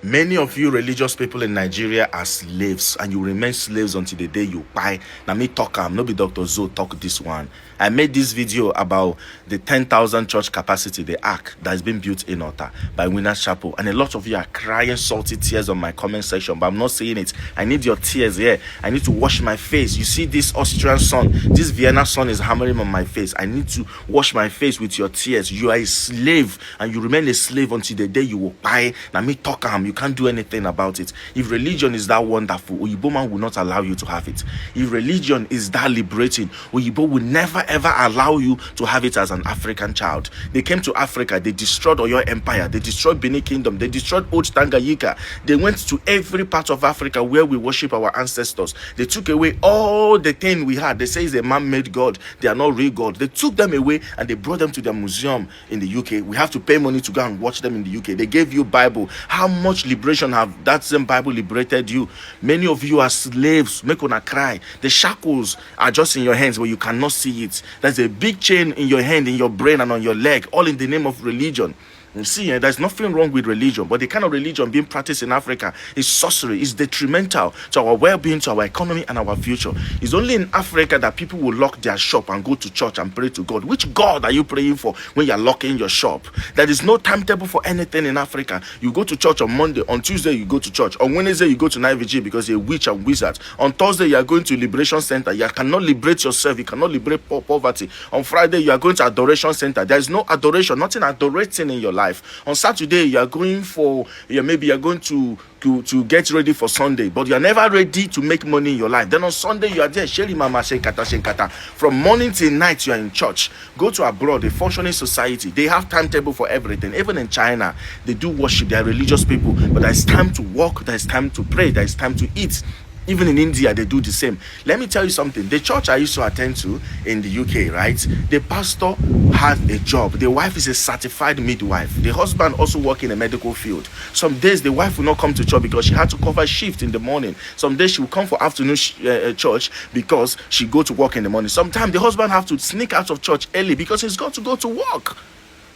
Many of you religious people in Nigeria are slaves, and you remain slaves until the day you buy. Now me talk no be Dr. Zo talk this one. I made this video about the 10,000 church capacity, the ark that has been built in Ota by Winners Chapel, and a lot of you are crying salty tears on my comment section, but I'm not saying it. I need your tears here. I need to wash my face. You see this Austrian sun, this Vienna sun is hammering on my face. I need to wash my face with your tears. You are a slave, and you remain a slave until the day you will buy. Now me talk you can't do anything about it. If religion is that wonderful, Oyibo man will not allow you to have it. If religion is that liberating, Oyibo will never ever allow you to have it as an African child. They came to Africa, they destroyed Oyo Empire, they destroyed Benin Kingdom, they destroyed Old Tanganyika. They went to every part of Africa where we worship our ancestors. They took away all the thing we had. They say it's a man-made God. They are not real God. They took them away and they brought them to their museum in the UK. We have to pay money to go and watch them in the UK. They gave you Bible. How much liberation have that same Bible liberated you? Many of you are slaves. Make una cry. The shackles are just in your hands, but you cannot see it. There's a big chain in your hand, in your brain, and on your leg, all in the name of religion. You see, there's nothing wrong with religion, but the kind of religion being practiced in Africa is sorcery, is detrimental to our well-being, to our economy, and our future. It's only in Africa that people will lock their shop and go to church and pray to God. Which God are you praying for when you're locking your shop? There is no timetable for anything in Africa. You go to church on Monday, on Tuesday you go to church, on Wednesday you go to night vigil because you're a witch and wizard. On Thursday you are going to liberation center. You cannot liberate yourself. You cannot liberate poverty. On Friday you are going to adoration center. There is no adoration, nothing adorating in your life. On Saturday you are going for, maybe you are going to get ready for Sunday, but you are never ready to make money in your life. Then on Sunday you are there, sheri mama shenkata shenkata. From morning till night you are in church. Go to abroad, a functioning society, they have timetable for everything. Even in China, they do worship, they are religious people, but there is time to walk, there is time to pray, there is time to eat. Even in India, they do the same. Let me tell you something. The church I used to attend to in the UK, right? The pastor had a job. The wife is a certified midwife. The husband also works in a medical field. Some days the wife will not come to church because she had to cover shift in the morning. Some days she will come for afternoon church because she go to work in the morning. Sometimes the husband have to sneak out of church early because he's got to go to work.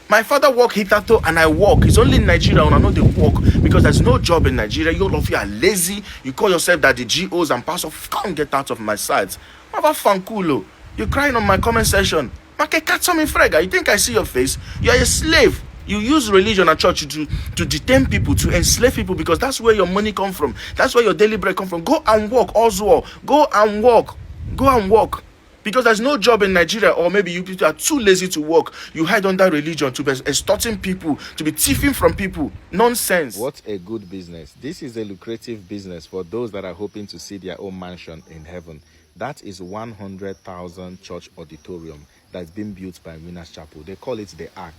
My father work hitherto and I work. It's only in Nigeria when I know they work because there's no job in Nigeria. You all of you are lazy. You call yourself that the GOs and pastors. Can't get out of my sight. What about Fankulo? You're crying on my comment section. You think I see your face? You are a slave. You use religion and church to detain people, to enslave people because that's where your money come from. That's where your daily bread come from. Go and work, Oswald. Go and work. Go and work. Because there's no job in Nigeria, or maybe you people are too lazy to work. You hide under religion to be extorting people, to be thieving from people. Nonsense. What a good business. This is a lucrative business for those that are hoping to see their own mansion in heaven. That is 100,000 church auditorium that's been built by Winners Chapel. They call it the Ark.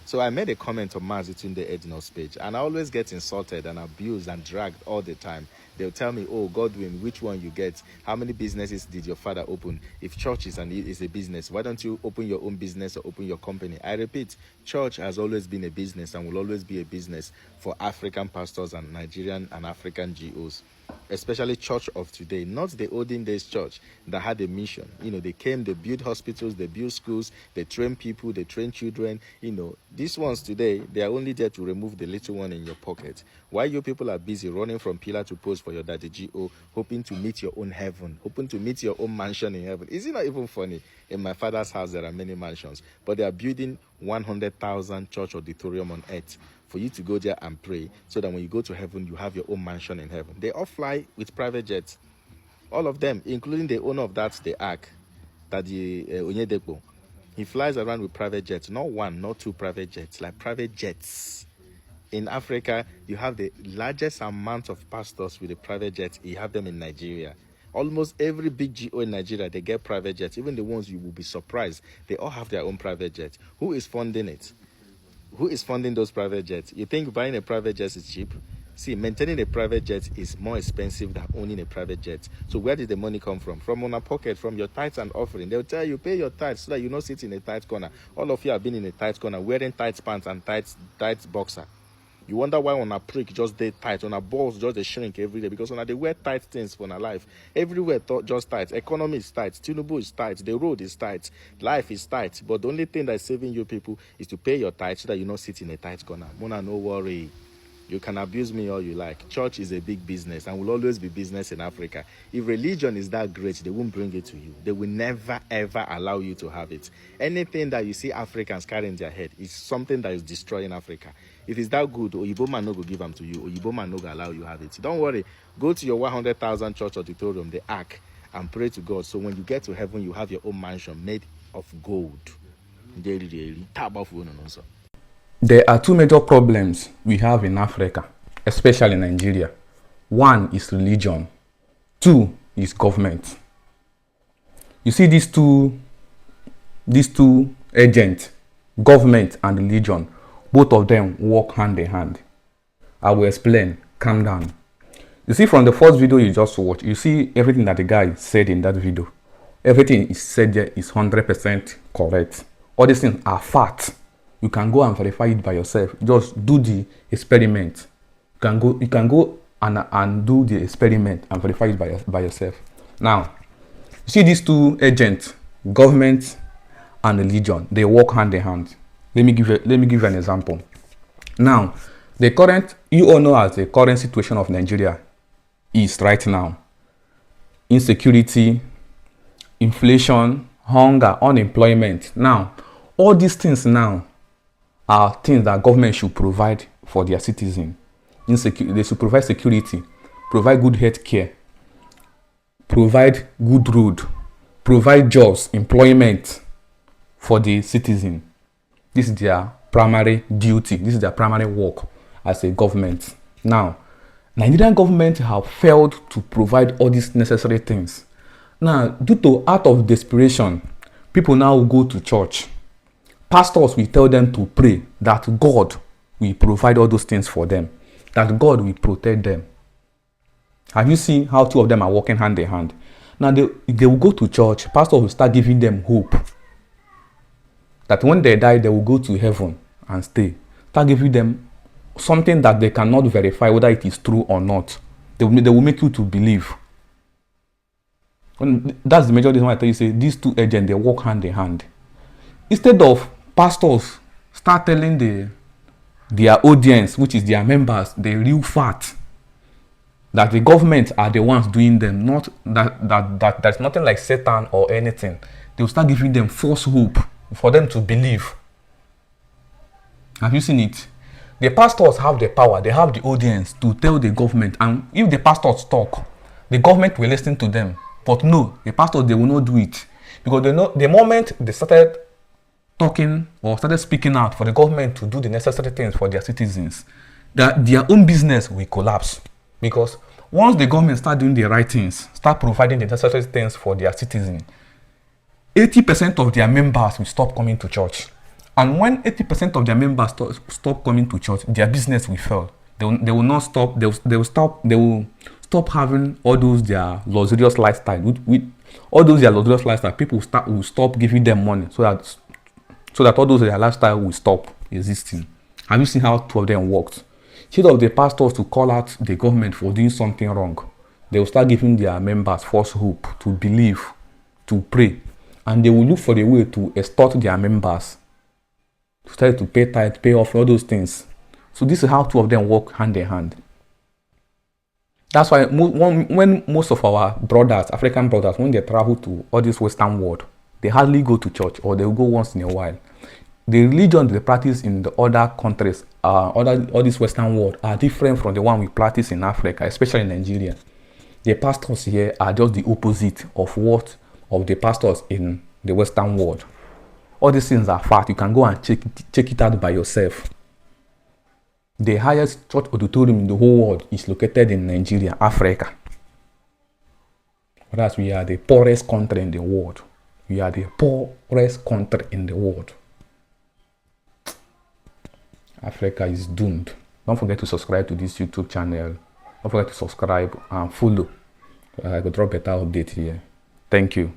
So I made a comment on Mazitunde Edino's page, and I always get insulted and abused and dragged all the time. They'll tell me, oh, Godwin, which one you get? How many businesses did your father open? If church is a business, why don't you open your own business or open your company? I repeat, church has always been a business and will always be a business for African pastors and Nigerian and African GOs. Especially church of today, not the olden days church that had a mission. They came, they built hospitals, they built schools, they train people, they train children. These ones today, they are only there to remove the little one in your pocket. While you people are busy running from pillar to post for your daddy GO, hoping to meet your own heaven, hoping to meet your own mansion in heaven. Is it not even funny? In my father's house, there are many mansions, but they are building 100,000 church auditorium on earth for you to go there and pray, so that when you go to heaven, you have your own mansion in heaven. They all fly with private jets. All of them, including the owner of the Ark, Daddy Onyedepo. He flies around with private jets. Not one, not two private jets, like private jets. In Africa, you have the largest amount of pastors with a private jet. You have them in Nigeria. Almost every big GO in Nigeria, they get private jets. Even the ones you will be surprised, they all have their own private jets. Who is funding it? Who is funding those private jets? You think buying a private jet is cheap? See, maintaining a private jet is more expensive than owning a private jet. So where did the money come from? From on a pocket, from your tithes and offering. They'll tell you, pay your tithes so that you don't sit in a tight corner. All of you have been in a tight corner, wearing tight pants and tight boxer. You wonder why on a prick just they tight, on a balls just they shrink every day, because on they wear tight things for their life. Everywhere just tight. Economy is tight. Tinubu is tight. The road is tight. Life is tight. But the only thing that's saving you people is to pay your tithe so that you not sit in a tight corner. Mona, no worry. You can abuse me all you like. Church is a big business and will always be business in Africa. If religion is that great, they won't bring it to you. They will never, ever allow you to have it. Anything that you see Africans carry in their head is something that is destroying Africa. If it's that good, Oyibo man no go give them to you. Oyibo man no go allow you have it. Don't worry. Go to your 100,000 church auditorium, the ark, and pray to God. So when you get to heaven, you have your own mansion made of gold. There are two major problems we have in Africa, especially Nigeria. One is religion. Two is government. You see these two agents, government and religion, both of them work hand in hand. I will explain. Calm down. You see, from the first video you just watched, you see everything that the guy said in that video. Everything he said there is 100% correct. All these things are facts. You can go and verify it by yourself. Just do the experiment. You can go and do the experiment and verify it by yourself. Now, you see these two agents, government and religion, they work hand in hand. Let me give you an example. Now, you all know as the current situation of Nigeria is right now. Insecurity, inflation, hunger, unemployment. Now, all these things now are things that government should provide for their citizens. They should provide security, provide good health care, provide good road, provide jobs, employment for the citizen. This is their primary duty. This is their primary work as a government. Now, Nigerian government have failed to provide all these necessary things. Now, due to out of desperation, people now go to church. Pastors will tell them to pray that God will provide all those things for them, that God will protect them. Have you seen how two of them are working hand in hand? Now, they will go to church. Pastors will start giving them hope that when they die, they will go to heaven and stay. Start giving them something that they cannot verify whether it is true or not. They will make you to believe. And that's the major reason why I tell you, say, these two agents, they work hand in hand. Instead of pastors start telling their audience, which is their members, the real fact that the government are the ones doing them, not that there's nothing like Satan or anything. They will start giving them false hope for them to believe. Have you seen it? The pastors have the power, they have the audience to tell the government, and if the pastors talk, the government will listen to them. But no, the pastors, they will not do it, because they know the moment they started talking or started speaking out for the government to do the necessary things for their citizens, that their own business will collapse. Because once the government start doing the right things, start providing the necessary things for their citizens, 80% of their members will stop coming to church. And when 80% of their members stop coming to church, their business will fail. They will not stop. They will stop having all those their luxurious lifestyle. All those their luxurious lifestyle, people will stop giving them money so that all those their lifestyle will stop existing. Have you seen how two of them worked? Instead of the pastors to call out the government for doing something wrong, they will start giving their members false hope to believe, to pray, and they will look for a way to extort their members, to try to pay tithe, pay off, all those things. So this is how two of them work hand in hand. That's why when most of our brothers, African brothers, when they travel to all this Western world, they hardly go to church, or they will go once in a while. The religion they practice in the other countries, all this Western world, are different from the one we practice in Africa, especially in Nigeria. The pastors here are just the opposite of the pastors in the Western world. All these things are fact. You can go and check it out by yourself. The highest church auditorium in the whole world is located in Nigeria, Africa. Whereas we are the poorest country in the world. We are the poorest country in the world. Africa is doomed. Don't forget to subscribe to this YouTube channel. Don't forget to subscribe and follow. I will drop better update here. Thank you.